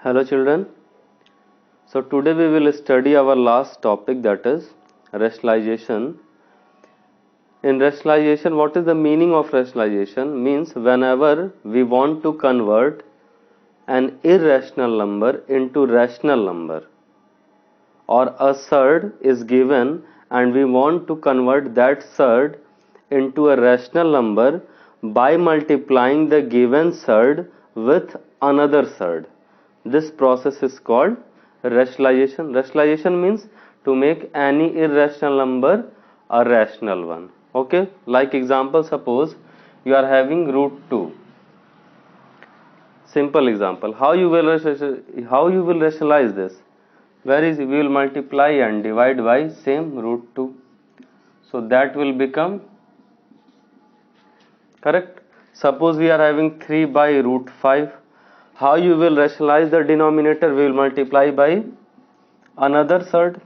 Hello children. So today we will study our last topic, that is rationalization. In rationalization, what is the meaning of rationalization? Means whenever we want to convert an irrational number into rational number, or a surd is given and we want to convert that surd into a rational number by multiplying the given surd with another surd. This process is called rationalization. Rationalization means to make any irrational number a rational one. Okay, like example, suppose you are having root 2. Simple example. How you will rationalize this? Where is, we will multiply and divide by same root 2. So that will become correct. Suppose we are having 3 by root 5. How you will rationalize the denominator? We will multiply by another surd,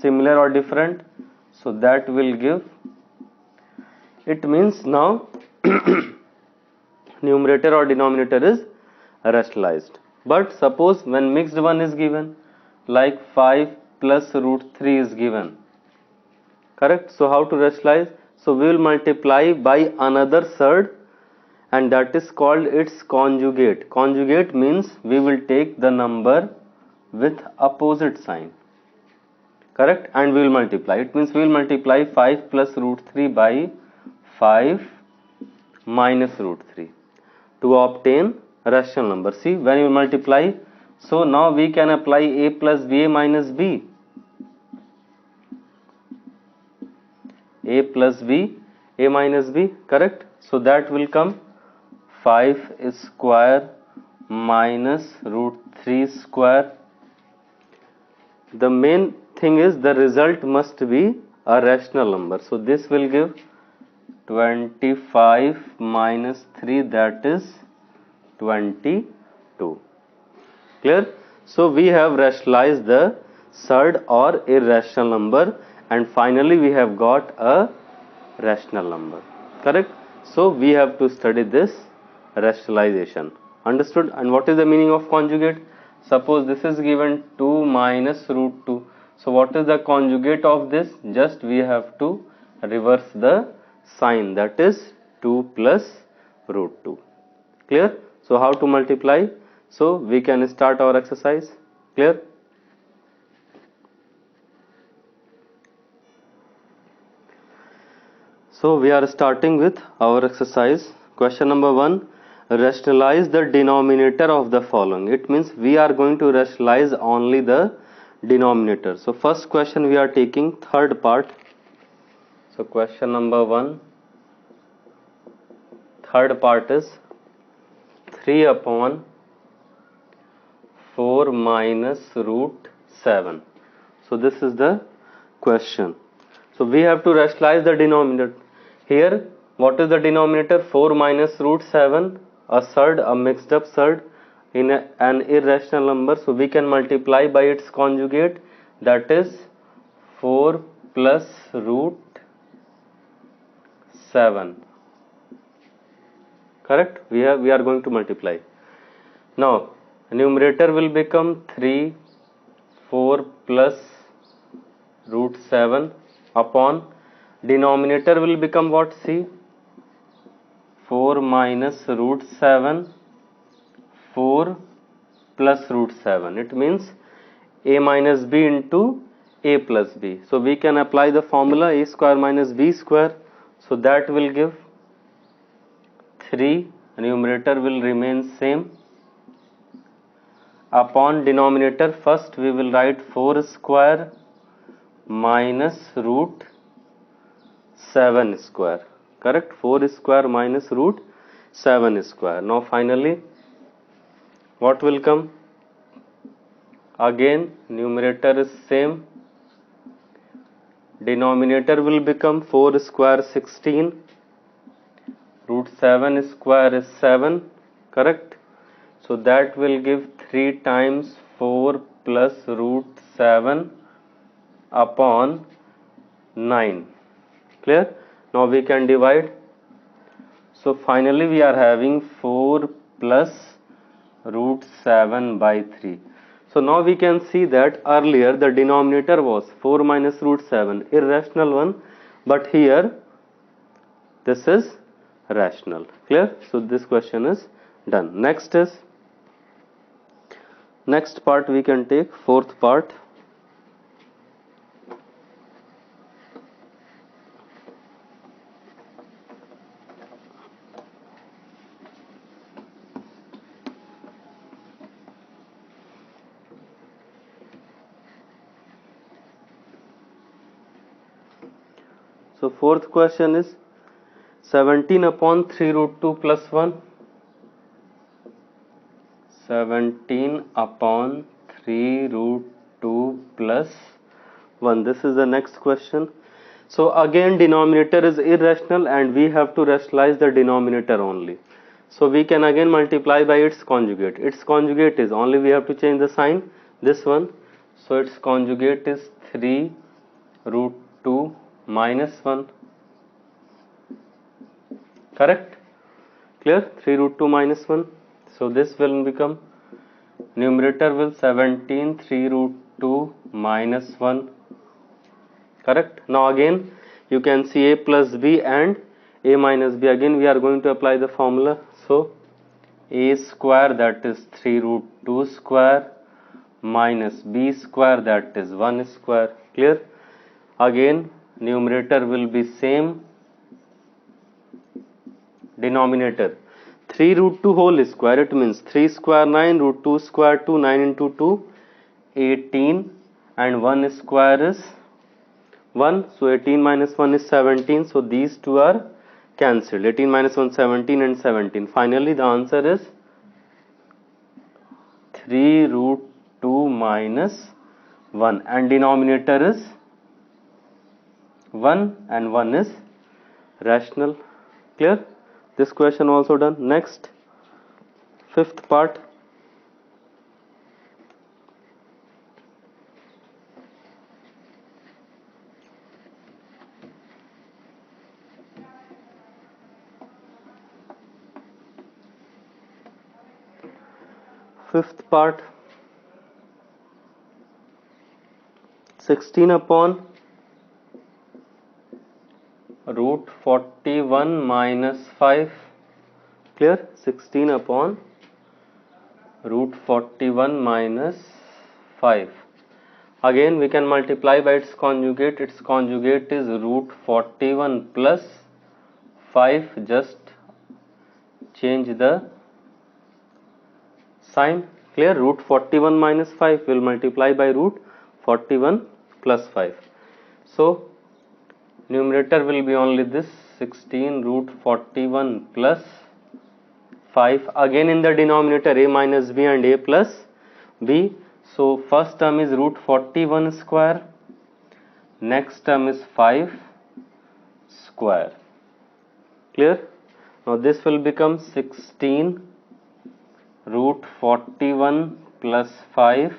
similar or different. So that will give, it means now numerator or denominator is rationalized. But suppose when mixed one is given, like 5 plus root 3 is given, correct? So how to rationalize? So we will multiply by another surd, and that is called its conjugate. Conjugate means we will take the number with opposite sign, correct, and we will multiply. It means we will multiply 5 plus root 3 by 5 minus root 3 to obtain rational number. See, when you multiply, so now we can apply a plus b minus b, a plus b, a minus b, correct? So that will come 5 square minus root 3 square. The main thing is the result must be a rational number. So this will give 25 minus 3, that is 22. Clear? So we have rationalized the surd or irrational number, and finally we have got a rational number, correct? So we have to study this rationalization. Understood? And what is the meaning of conjugate? Suppose this is given 2 minus root 2. So what is the conjugate of this? Just we have to reverse the sign, that is 2 plus root 2. Clear? So how to multiply? So we can start our exercise. Clear? So we are starting with our exercise. Question number 1. Rationalize the denominator of the following. It means we are going to rationalize only the denominator. So first question we are taking third part. So question number 1, third part is 3 upon 4 minus root 7. So this is the question. So we have to rationalize the denominator. Here, what is the denominator? 4 minus root 7, a surd, a mixed up surd in an irrational number. So we can multiply by its conjugate, that is 4 plus root 7. Correct? We are going to multiply. Now, numerator will become 3, 4 plus root 7 upon denominator will become what? See, 4 minus root 7, 4 plus root 7. It means a minus b into a plus b. So we can apply the formula a square minus b square. So that will give 3, numerator will remain same, upon denominator first we will write 4 square minus root 7 square, correct? 4 square minus root 7 square. Now finally what will come? Again numerator is same, denominator will become 4 square 16, root 7 square is 7, correct? So that will give 3 times 4 plus root 7 upon 9. Clear? Now we can divide. So finally we are having 4 plus root 7 by 3. So now we can see that earlier the denominator was 4 minus root 7, irrational one, but here this is rational. Clear? So this question is done. Next part we can take, fourth part. So fourth question is 17 upon 3 root 2 plus 1. 17 upon 3 root 2 plus 1. This is the next question. So again denominator is irrational and we have to rationalize the denominator only. So we can again multiply by its conjugate. Its conjugate is, only we have to change the sign, this one. So its conjugate is 3 root 2 minus 1. Correct? Clear? 3 root 2 minus 1. So this will become, numerator will 17 3 root 2 minus 1. Correct? Now again you can see a plus b and a minus b. Again we are going to apply the formula. So a square, that is 3 root 2 square, minus b square, that is 1 square. Clear? Again numerator will be same, denominator 3 root 2 whole square, it means 3 square 9, root 2 square 2, 9 into 2 18, and 1 square is 1. So 18 minus 1 is 17. So these two are cancelled. 18 minus 1 17 and 17. Finally the answer is 3 root 2 minus 1, and denominator is 1 and 1 is rational. Clear? This question also done. Next, fifth part. Fifth part, 16 upon root 41 minus 5. Clear? 16 upon root 41 minus 5. Again we can multiply by its conjugate. Its conjugate is root 41 plus 5. Just change the sign. Clear? Root 41 minus 5 will multiply by root 41 plus 5. So numerator will be only this, 16 root 41 plus 5. Again in the denominator a minus b and a plus b. So first term is root 41 square, next term is 5 square. Clear? Now this will become 16 root 41 plus 5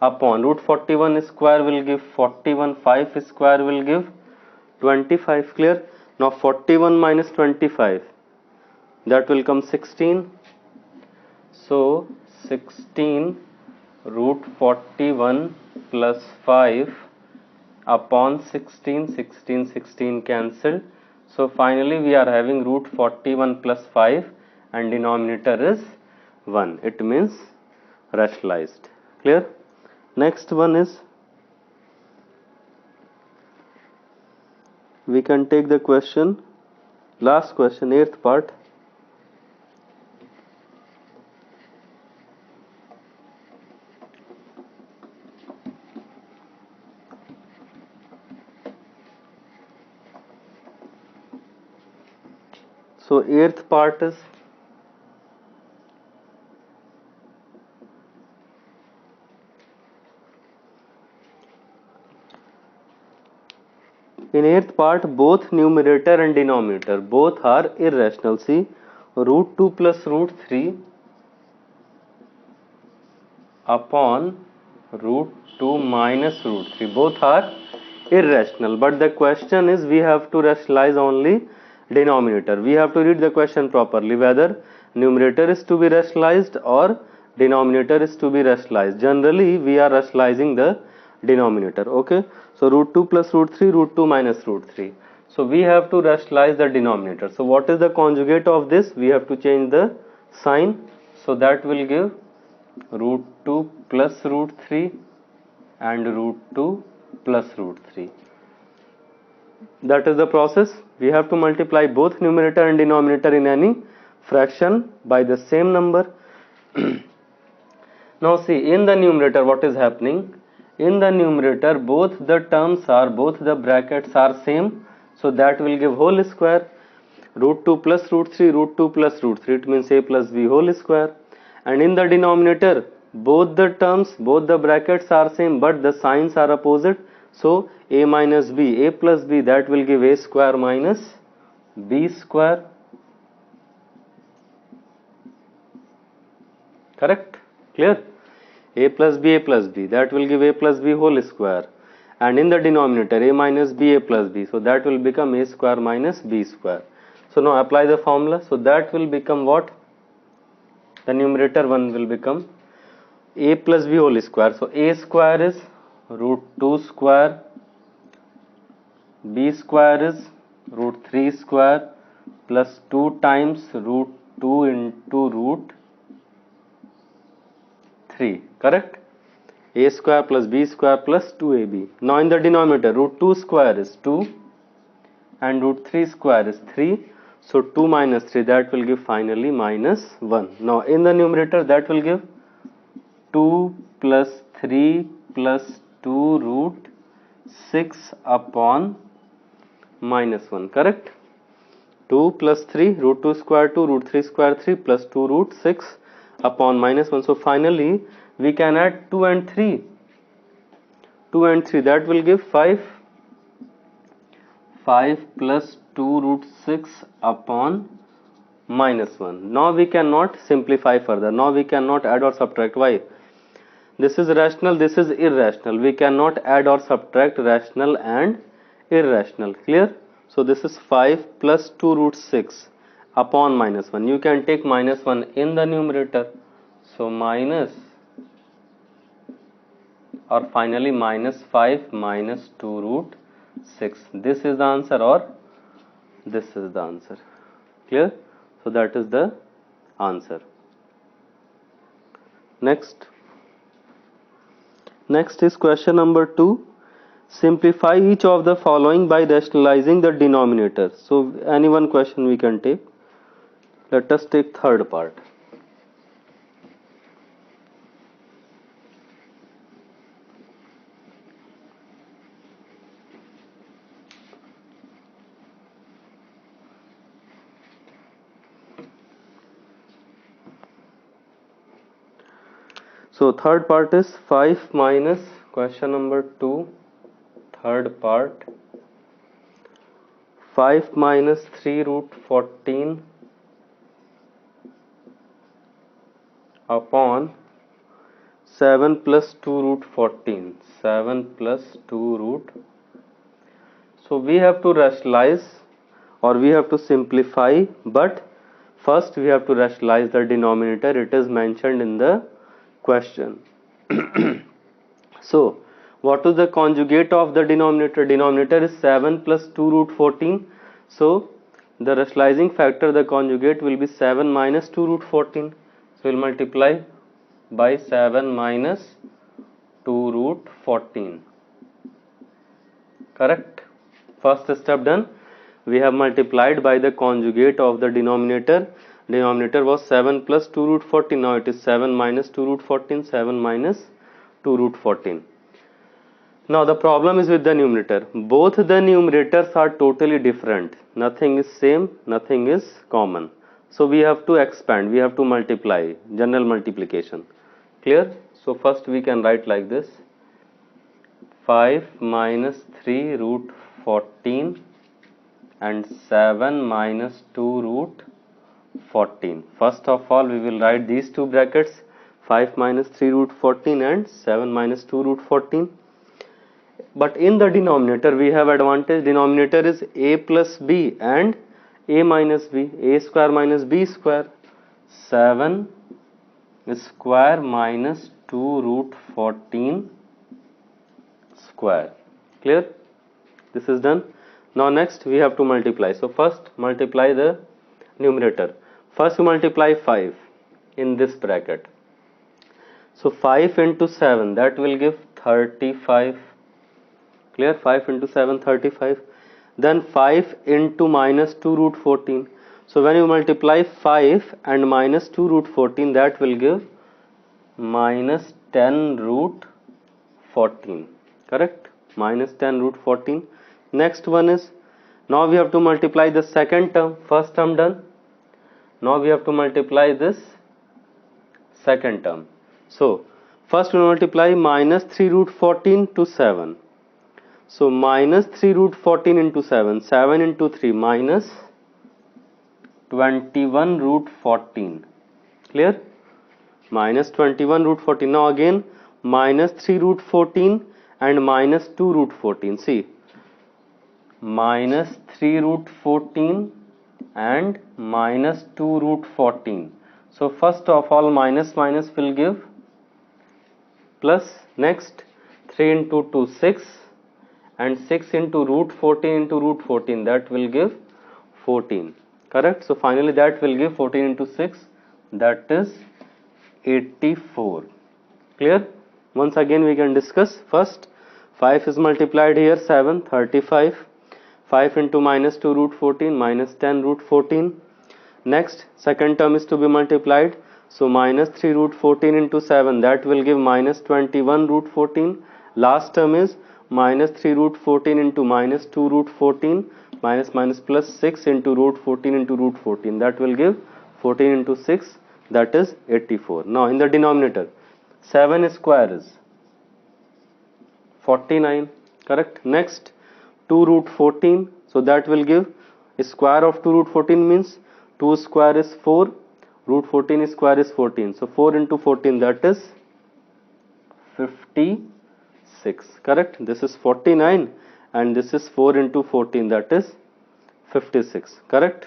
upon root 41 square will give 41, 5 square will give 25. Clear? Now 41 minus 25, that will come 16. So 16 root 41 plus 5 upon 16, 16 cancelled. So finally we are having root 41 plus 5 and denominator is 1. It means rationalized. Clear? Next one is, we can take the question, last question, 8th part. So 8th part is, in 8th part both numerator and denominator both are irrational. See, root 2 plus root 3 upon root 2 minus root 3 both are irrational, but the question is we have to rationalize only denominator. We have to read the question properly, whether numerator is to be rationalized or denominator is to be rationalized. Generally we are rationalizing the denominator. Okay, so root 2 plus root 3, root 2 minus root 3. So we have to rationalize the denominator. So what is the conjugate of this? We have to change the sign. So that will give root 2 plus root 3 and root 2 plus root 3. That is the process. We have to multiply both numerator and denominator in any fraction by the same number. Now see, in the numerator what is happening? In the numerator both the brackets are same, so that will give whole square. Root 2 plus root 3, root 2 plus root 3, it means a plus b whole square. And in the denominator both the brackets are same but the signs are opposite, so a minus b, a plus b, that will give a square minus b square. Correct? Clear? A plus b, that will give a plus b whole square. And in the denominator a minus b, a plus b, so that will become a square minus b square. So now apply the formula. So that will become what? The numerator one will become a plus b whole square. So a square is root 2 square, b square is root 3 square plus 2 times root 2 into root 3. Correct? A square plus b square plus 2ab. Now in the denominator root 2 square is 2 and root 3 square is 3. So 2 minus 3, that will give finally minus 1. Now in the numerator that will give 2 plus 3 plus 2 root 6 upon minus 1. Correct? 2 plus 3, root 2 square 2, root 3 square 3 plus 2 root 6 upon minus 1. So finally we can add 2 and 3. 2 and 3, that will give 5. 5 plus 2 root 6 upon minus 1. Now we cannot simplify further. Now we cannot add or subtract. Why? This is rational, this is irrational. We cannot add or subtract rational and irrational. Clear? So this is 5 plus 2 root 6 upon minus 1. You can take minus 1 in the numerator. So minus, or finally minus 5 minus 2 root 6. This is the answer or this is the answer. Clear? So that is the answer. Next is question number 2. Simplify each of the following by rationalizing the denominator. So any one question we can take. Let us take third part. So third part is 5 minus question number 2, third part, 5 minus 3 root 14 upon 7 plus 2 root 14. 7 plus 2 root. So we have to rationalize or we have to simplify, but first we have to rationalize the denominator. It is mentioned in the question. So what is the conjugate of the denominator? Denominator is 7 plus 2 root 14. So the rationalizing factor, the conjugate will be 7 minus 2 root 14. So we'll multiply by 7 minus 2 root 14. Correct? First step done. We have multiplied by the conjugate of the denominator. Denominator was 7 plus 2 root 14. Now it is 7 minus 2 root 14. 7 minus 2 root 14. Now the problem is with the numerator. Both the numerators are totally different. Nothing is same, nothing is common. So we have to expand, we have to multiply, general multiplication. Clear? So first we can write like this. 5 minus 3 root 14 and 7 minus 2 root 14. First of all we will write these two brackets, 5 minus 3 root 14 and 7 minus 2 root 14. But in the denominator we have advantage. Denominator is a plus b and a minus b, a square minus b square. 7 square minus 2 root 14 square. Clear? This is done. Now next we have to multiply. So first multiply the numerator. First you multiply 5 in this bracket. So 5 into 7, that will give 35. Clear? 5 into 7, 35. Then 5 into minus 2 root 14. So when you multiply 5 and minus 2 root 14, that will give minus 10 root 14. Correct? Minus 10 root 14. Next one is, now we have to multiply the second term. First term done. Now we have to multiply this second term. So first we multiply minus 3 root 14 to 7. So minus 3 root 14 into 7. 7 into 3 minus 21 root 14. Clear? Minus 21 root 14. Now again minus 3 root 14 and minus 2 root 14. See, minus 3 root 14 and minus 2 root 14. So first of all minus minus will give plus. Next 3 into 2 6 and 6 into root 14 into root 14, that will give 14. Correct? So finally that will give 14 into 6, that is 84. Clear? Once again we can discuss. First 5 is multiplied here, 7, 35. 5 into minus 2 root 14 minus 10 root 14. Next second term is to be multiplied. So minus 3 root 14 into 7, that will give minus 21 root 14. Last term is minus 3 root 14 into minus 2 root 14 minus minus plus 6 into root 14 into root 14, that will give 14 into 6, that is 84. Now in the denominator 7 square is 49. Correct? Next 2 root 14, so that will give square of 2 root 14 means 2 square is 4, root 14 square is 14. So 4 into 14, that is 56. Correct? This is 49 and this is 4 into 14, that is 56. Correct?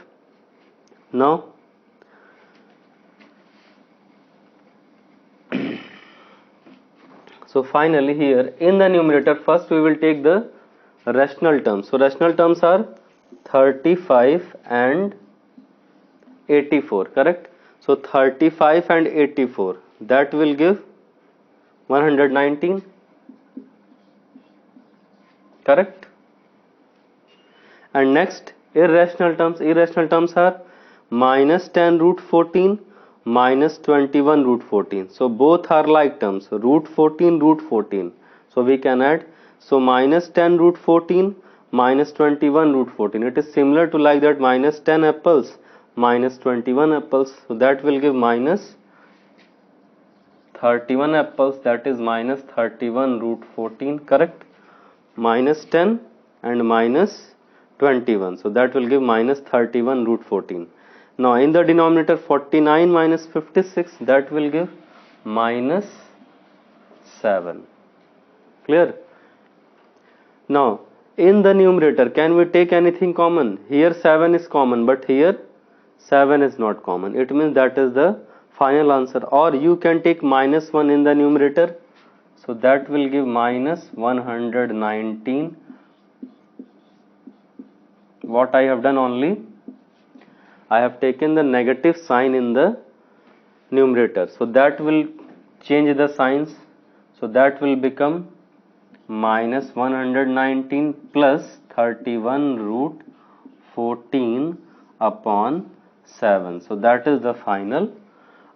Now so finally here in the numerator first we will take the rational terms. So rational terms are 35 and 84. Correct? So 35 and 84, that will give 119. Correct? And next irrational terms. Irrational terms are minus 10 root 14 minus 21 root 14. So both are like terms, root 14 root 14. So we can add. So minus 10 root 14 minus 21 root 14. It is similar to like that minus 10 apples minus 21 apples. So that will give minus 31 apples, that is minus 31 root 14. Correct? Minus 10 and minus 21. So that will give minus 31 root 14. Now in the denominator 49 minus 56, that will give minus 7. Clear? Now in the numerator can we take anything common? Here 7 is common, but here 7 is not common. It means that is the final answer. Or you can take minus 1 in the numerator. So that will give minus 119. What I have done only, I have taken the negative sign in the numerator. So that will change the signs. So that will become minus 119 plus 31 root 14 upon 7. So that is the final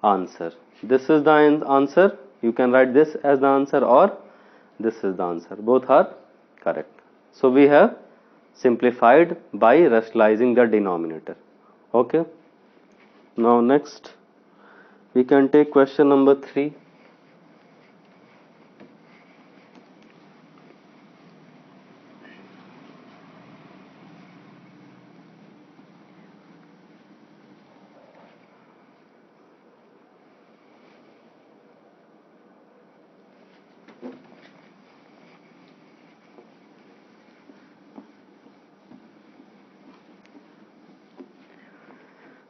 answer. This is the answer. You can write this as the answer or this is the answer. Both are correct. So we have simplified by rationalizing the denominator. Okay. Now next we can take question number 3.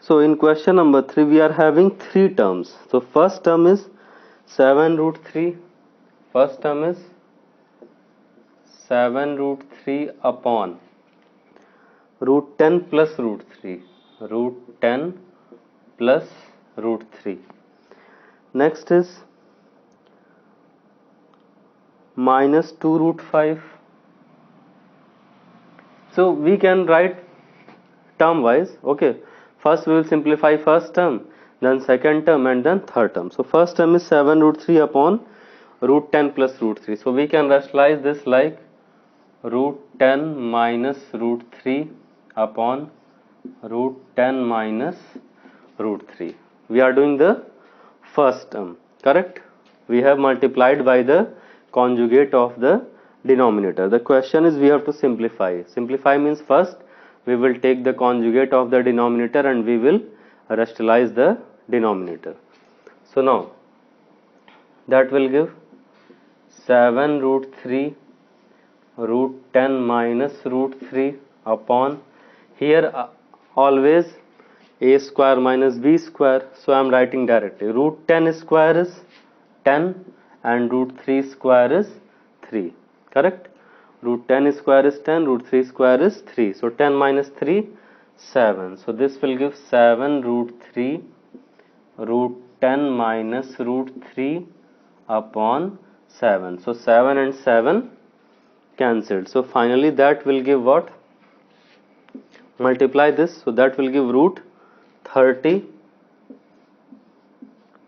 So in question number 3 we are having three terms. So first term is 7 root 3. First term is 7 root 3 upon root 10 plus root 3. Root 10 plus root 3. Next is minus 2 root 5. So we can write term wise. Okay, first we will simplify first term, then second term, and then third term. So first term is 7 root 3 upon root 10 plus root 3. So we can rationalize this like root 10 minus root 3 upon root 10 minus root 3. We are doing the first term, correct? We have multiplied by the conjugate of the denominator. The question is we have to simplify. Simplify means first we will take the conjugate of the denominator and we will rationalize the denominator. So now that will give 7 root 3 root 10 minus root 3 upon, here always a square minus b square, so I am writing directly root 10 square is 10 and root 3 square is 3, correct? Root 10 square is 10, root 3 square is 3, so 10 minus 3 7, so this will give 7 root 3 root 10 minus root 3 upon 7, so 7 and 7 cancelled. So finally that will give what? Multiply this, so that will give root 30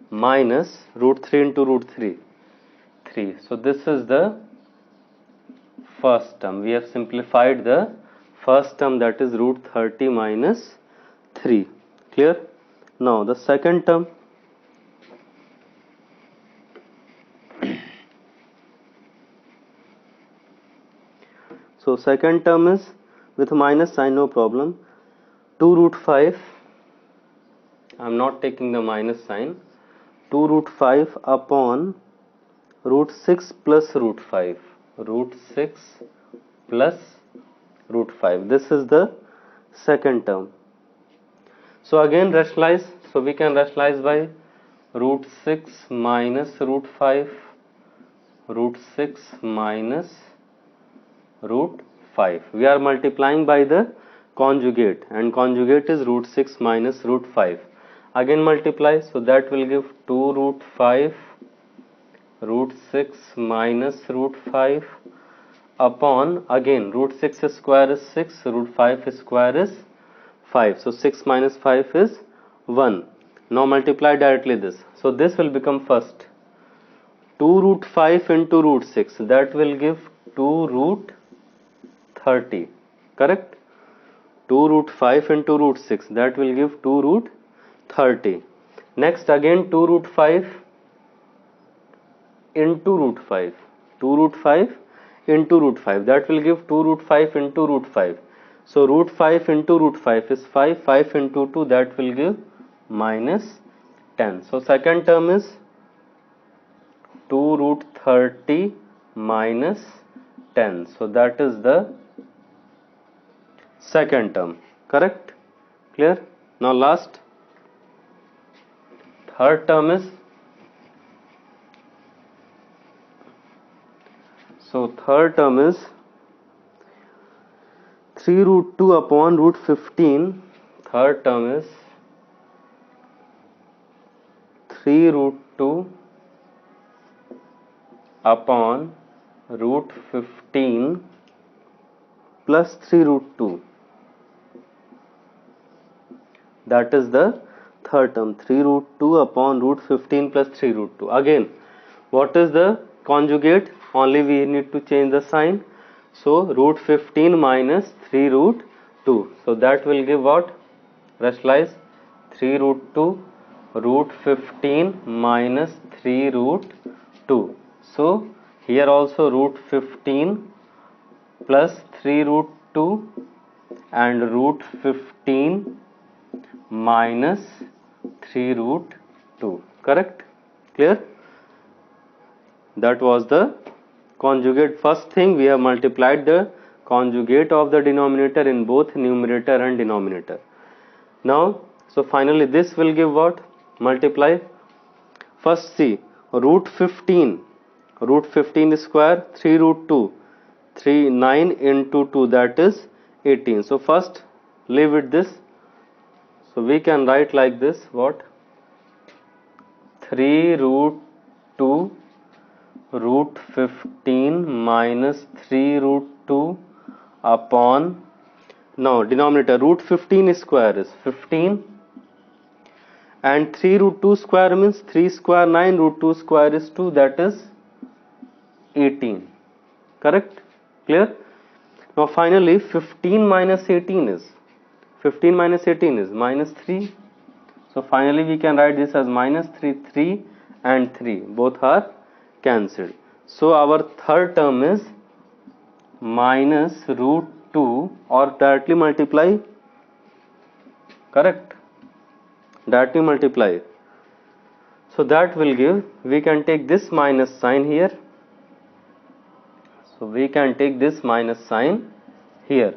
minus root 3 into root 3, 3. So this is the first term. We have simplified the first term, that is root 30 minus 3. Clear? Now the second term. So second term is with minus sign, no problem. 2 root 5, I am not taking the minus sign. 2 root 5 upon root 6 plus root 5. Root 6 plus root 5. This is the second term. So again rationalize. So we can rationalize by root 6 minus root 5. Root 6 minus root 5. We are multiplying by the conjugate, and conjugate is root 6 minus root 5. Again multiply, so that will give 2 root 5 root 6 minus root 5 upon, again root 6 square is 6, root 5 square is 5. So 6 minus 5 is 1. Now multiply directly this. So this will become first 2 root 5 into root 6, that will give 2 root 30, correct? 2 root 5 into root 6, that will give 2 root 30. Next again 2 root 5 into root 5. 2 root 5 into root 5, that will give 2 root 5 into root 5. So root 5 into root 5 is 5. 5 into 2, that will give minus 10. So second term is 2 root 30 minus 10. So that is the second term, correct? Clear? Now last, third term is, so third term is 3 root 2 upon root 15. Third term is 3 root 2 upon root 15 plus 3 root 2. That is the third term, 3 root 2 upon root 15 plus 3 root 2. Again, what is the conjugate? Only we need to change the sign. So root 15 minus 3 root 2. So that will give what? Rationalize 3 root 2 root 15 minus 3 root 2. So here also root 15 plus 3 root 2 and root 15 minus 3 root 2, correct? Clear? That was the conjugate. First thing, we have multiplied the conjugate of the denominator in both numerator and denominator. Now So finally this will give what? Multiply. First see, root 15 square, 3 root 2, 3, 9 into 2, that is 18. So first leave it this. So we can write like this, what? 3 root 2 root 15 minus 3 root 2 upon, now denominator root 15 square is 15 and 3 root 2 square means 3 square 9, root 2 square is 2, that is 18. Correct? Clear? Now finally 15 minus 18 is minus 3. So finally we can write this as minus 3, 3 and 3 both are cancelled. So our third term is minus root 2, or directly multiply. Correct? Directly multiply. So that will give, we can take this minus sign here. So we can take this minus sign here.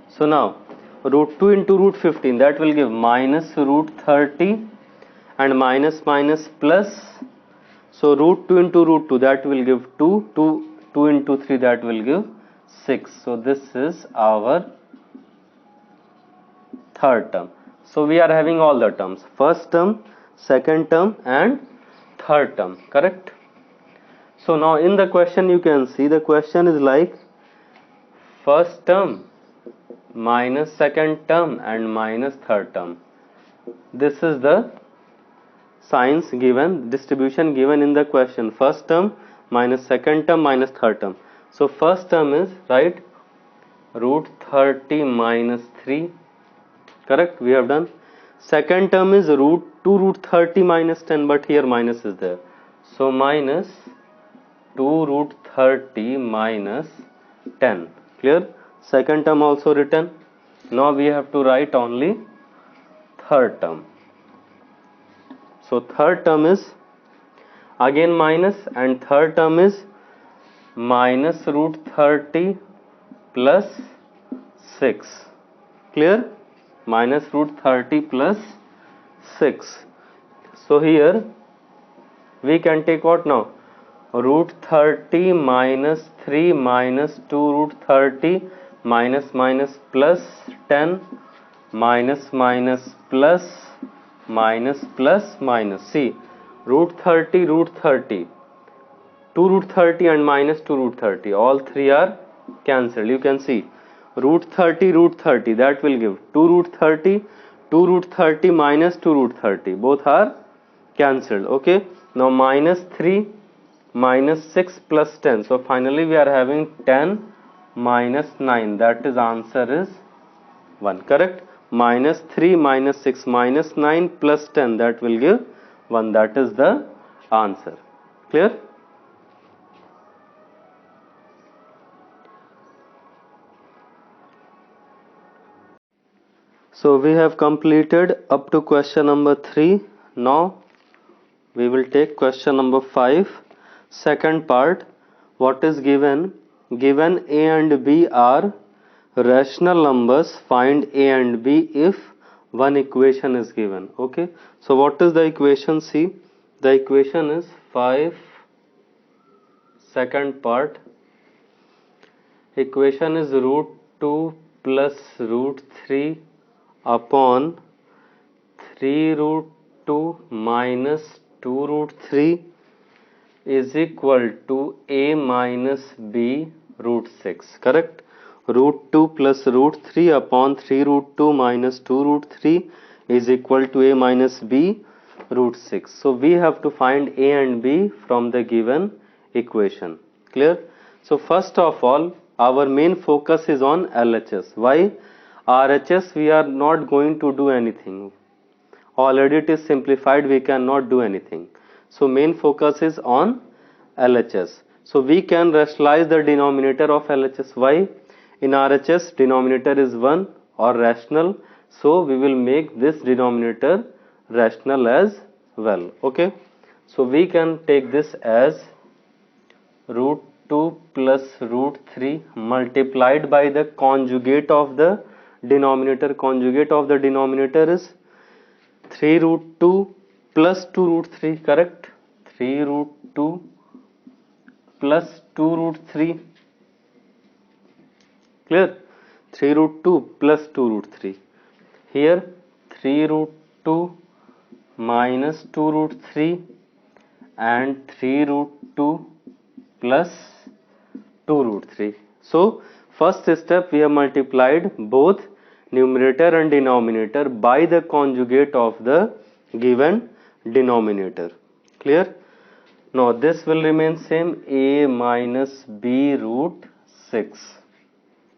So now root 2 into root 15, that will give minus root 30 and minus minus plus. So root 2 into root 2, that will give 2, 2 into 3, that will give 6. So this is our third term. So we are having all the terms, first term, second term and third term. Correct? So now in the question you can see the question is like first term minus second term and minus third term. This is the signs given, distribution given in the question, first term minus second term minus third term. So first term is, right, root 30 minus 3. Correct? We have done. Second term is root 2 root 30 minus 10, but here minus is there. So minus 2 root 30 minus 10. Clear? Second term also written. Now we have to write only third term. So third term is again minus, and third term is minus root 30 plus 6. Clear? Minus root 30 plus 6. So here we can take what now? Root 30 minus 3 minus 2 root 30 minus minus plus 10 minus minus plus minus plus minus. See, root 30 root 30, 2 root 30 and minus 2 root 30, all three are cancelled. You can see root 30 that will give 2 root 30, 2 root 30 minus 2 root 30, both are cancelled. Okay, now minus 3 minus 6 plus 10. So finally we are having 10 minus 9, that is answer is 1. Correct? Minus 3 minus 6 minus 9 plus 10, that will give 1, that is the answer. Clear? So we have completed up to question number 3. Now we will take question number 5. Second part. What is given? Given A and B are rational numbers, find A and B if one equation is given. Okay. So what is the equation? See, the equation is 5. Second part. Equation is root 2 plus root 3 upon 3 root 2 minus 2 root 3 is equal to A minus B root 6. Correct? Root 2 plus root 3 upon 3 root 2 minus 2 root 3 is equal to A minus B root 6. So we have to find A and B from the given equation. Clear? So first of all, our main focus is on LHS. Why? RHS we are not going to do anything. Already it is simplified, we cannot do anything. So main focus is on LHS. So we can rationalize the denominator of LHS. Why? In RHS denominator is 1 or rational. So we will make this denominator rational as well. Okay. So we can take this as root 2 plus root 3 multiplied by the conjugate of the denominator. Conjugate of the denominator is 3 root 2 plus 2 root 3, correct? 3 root 2 plus 2 root 3, clear? 3 root 2 plus 2 root 3. Here 3 root 2 minus 2 root 3 and 3 root 2 plus 2 root 3. So first step, we have multiplied both numerator and denominator by the conjugate of the given denominator. Clear? Now this will remain same, a minus b root 6.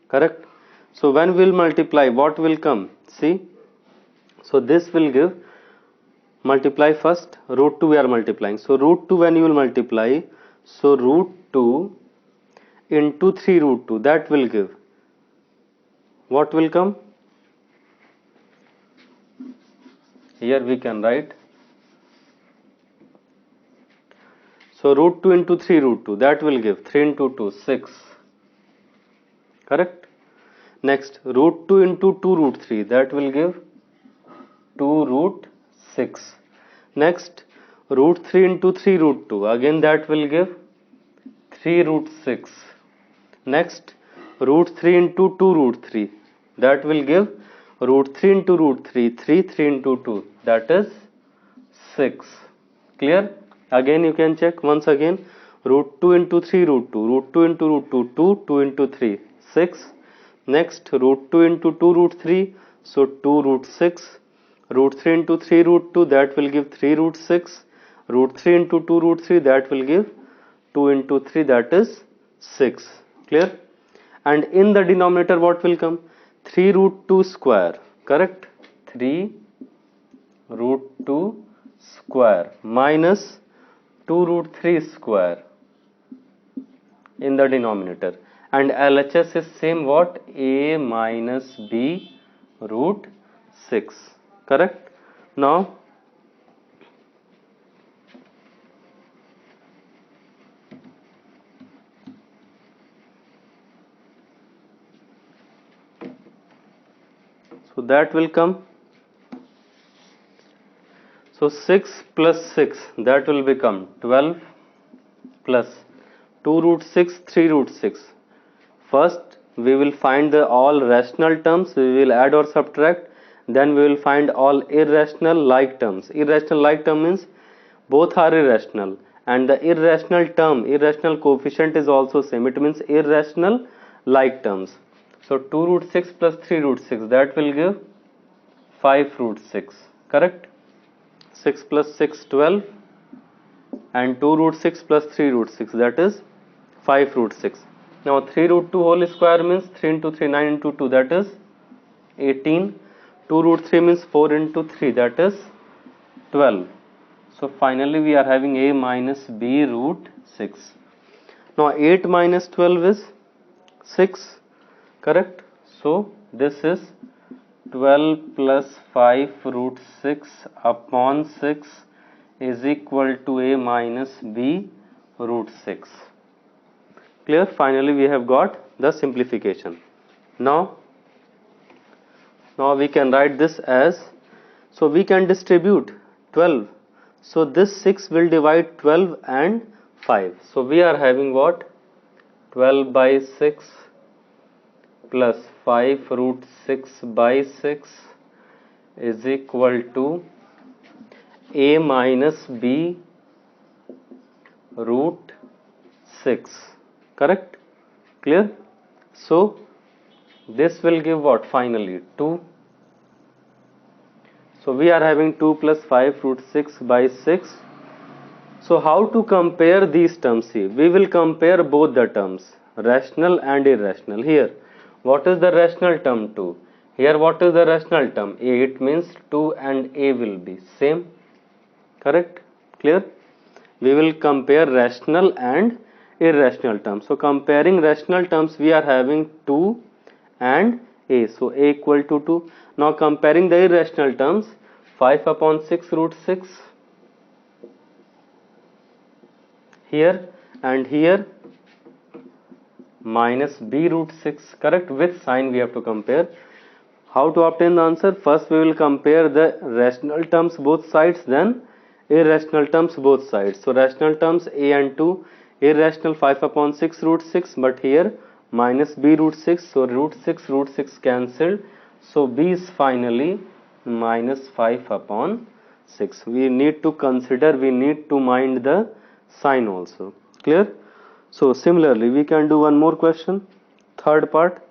Correct? So when we will multiply, what will come? See, so this will give, multiply first, root 2 we are multiplying. So root 2 when you will multiply, so root 2 into 3 root 2, that will give, what will come? Here we can write, so root 2 into 3 root 2, that will give 3 into 2, 6. Correct? Next, root 2 into 2 root 3, that will give 2 root 6. Next, root 3 into 3 root 2, again that will give 3 root 6. Next, root 3 into 2 root 3, that will give root 3 into root 3, 3 into 2, that is 6. Clear? Again you can check once again, root 2 into 3 root 2, root 2 into root 2, 2, 2 into 3, 6. Next, root 2 into 2 root 3, so 2 root 6. Root 3 into 3 root 2, that will give 3 root 6. Root 3 into 2 root 3, that will give 2 into 3, that is 6. Clear? And in the denominator what will come? 3 root 2 square. Correct? 3 root 2 square minus 2 root 3 square in the denominator. And LHS is same what? A minus B root 6. Correct? Now so that will come, so 6 plus 6, that will become 12 plus 2 root 6, 3 root 6. First we will find the all rational terms, we will add or subtract, then we will find all irrational like terms. Irrational like term means both are irrational, and the irrational term, irrational coefficient is also same, it means irrational like terms. So 2 root 6 plus 3 root 6, that will give 5 root 6. Correct? 6 plus 6, 12, and 2 root 6 plus 3 root 6, that is 5 root 6. Now 3 root 2 whole square means 3 into 3, 9 into 2, that is 18. 2 root 3 means 4 into 3, that is 12. So finally we are having a minus b root 6. Now 8 minus 12 is 6. Correct? So this is 12 plus 5 root 6 upon 6 is equal to a minus b root 6. Clear? Finally we have got the simplification. Now we can write this as, so we can distribute 12. So this 6 will divide 12 and 5. So we are having what? 12 by 6 plus 5 root 6 by 6 is equal to a minus b root 6. Correct? Clear? So this will give what finally? 2. So we are having 2 plus 5 root 6 by 6. So how to compare these terms? See, we will compare both the terms, rational and irrational. Here, what is the rational term? 2. Here, what is the rational term? A. It means 2 and A will be same. Correct? Clear? We will compare rational and irrational terms. So comparing rational terms, we are having 2 and A. So A equal to 2. Now comparing the irrational terms, 5 upon 6 root 6 here, and here minus b root 6. Correct? With sign we have to compare. How to obtain the answer? First we will compare the rational terms both sides, then irrational terms both sides. So rational terms a and 2, irrational 5 upon 6 root 6, but here minus b root 6, so root 6 cancelled, so b is finally minus 5 upon 6. We need to consider, we need to mind the sign also. Clear? So similarly we can do one more question, third part.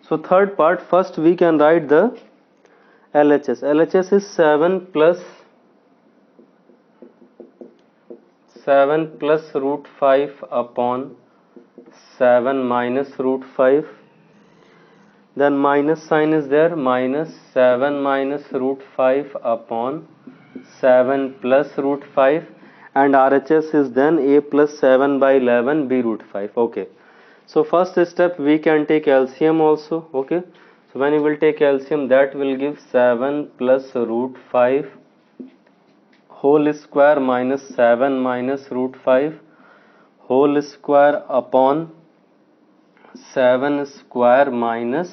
So third part, first we can write the LHS. LHS is 7 plus root 5 upon 7 minus root 5. Then minus sign is there, minus 7 minus root 5 upon 7 plus root 5, and RHS is then a plus 7 by 11 b root 5. Okay. So first step we can take LCM also. Okay. So when you will take LCM, that will give 7 plus root 5 whole square minus 7 minus root 5 whole square upon 7 square minus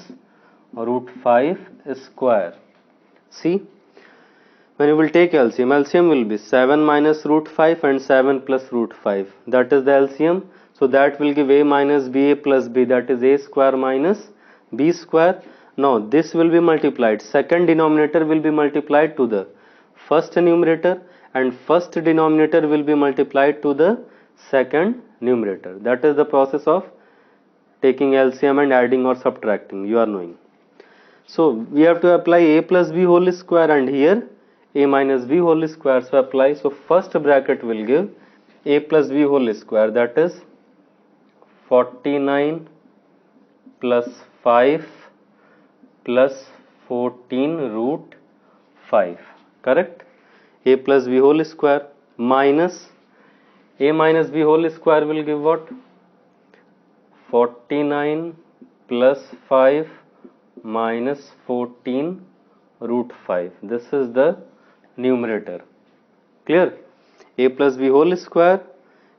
root 5 square. See, when you will take LCM will be 7 minus root 5 and 7 plus root 5. That is the LCM. So that will give a minus ba plus b, that is a square minus b square. Now this will be multiplied. Second denominator will be multiplied to the first numerator, and first denominator will be multiplied to the second numerator. That is the process of taking LCM and adding or subtracting, you are knowing. So we have to apply a plus b whole square, and here a minus b whole square, so apply. So first bracket will give a plus b whole square, that is 49 plus 5 plus 14 root 5, correct? A plus b whole square minus a minus b whole square will give what? 49 plus 5 minus 14 root 5. This is the numerator. Clear? A plus b whole square,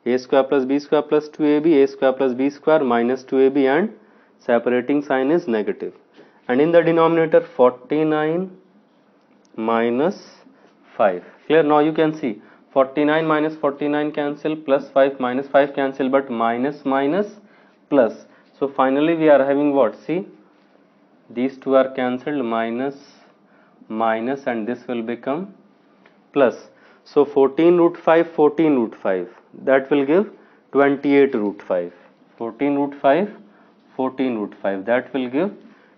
a square plus b square plus 2ab, a square plus b square minus 2ab, and separating sign is negative. And in the denominator 49 minus 5. Clear? Now you can see 49 minus 49 cancel, plus 5 minus 5 cancel, but minus minus plus. So finally we are having what? See, these two are cancelled, minus minus, and this will become plus. So 14 root 5, 14 root 5, that will give 28 root 5. 14 root 5, 14 root 5, that will give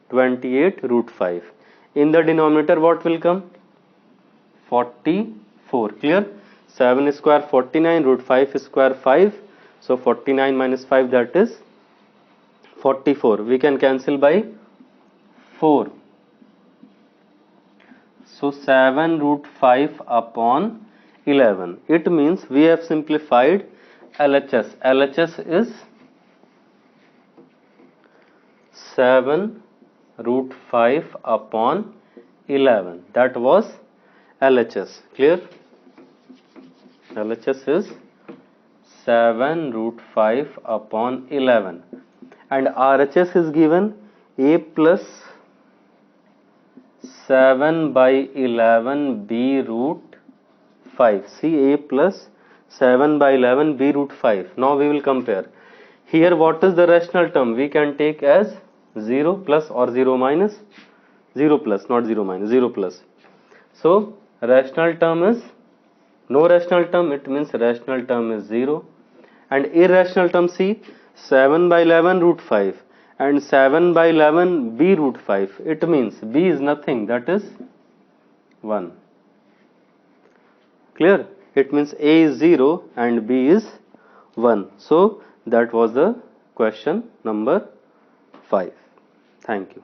28 root 5. In the denominator what will come? 44. Clear? 7 square 49, root 5 square 5. So 49 minus 5, that is 44. We can cancel by 4. So 7 root 5 upon 11. It means we have simplified LHS. LHS is 7 root 5 upon 11. That was LHS. Clear? LHS is 7 root 5 upon 11. And RHS is given a plus 7 by 11 b root 5. See, a plus 7 by 11 b root 5. Now we will compare. Here what is the rational term? We can take as 0 plus or 0 minus. 0 plus, not 0 minus, 0 plus. So rational term is no rational term, it means rational term is 0. And irrational term, see, 7 by 11 root 5 and 7 by 11 b root 5. It means b is nothing, that is 1. Clear? It means a is 0 and b is 1. So that was the question number 5. Thank you.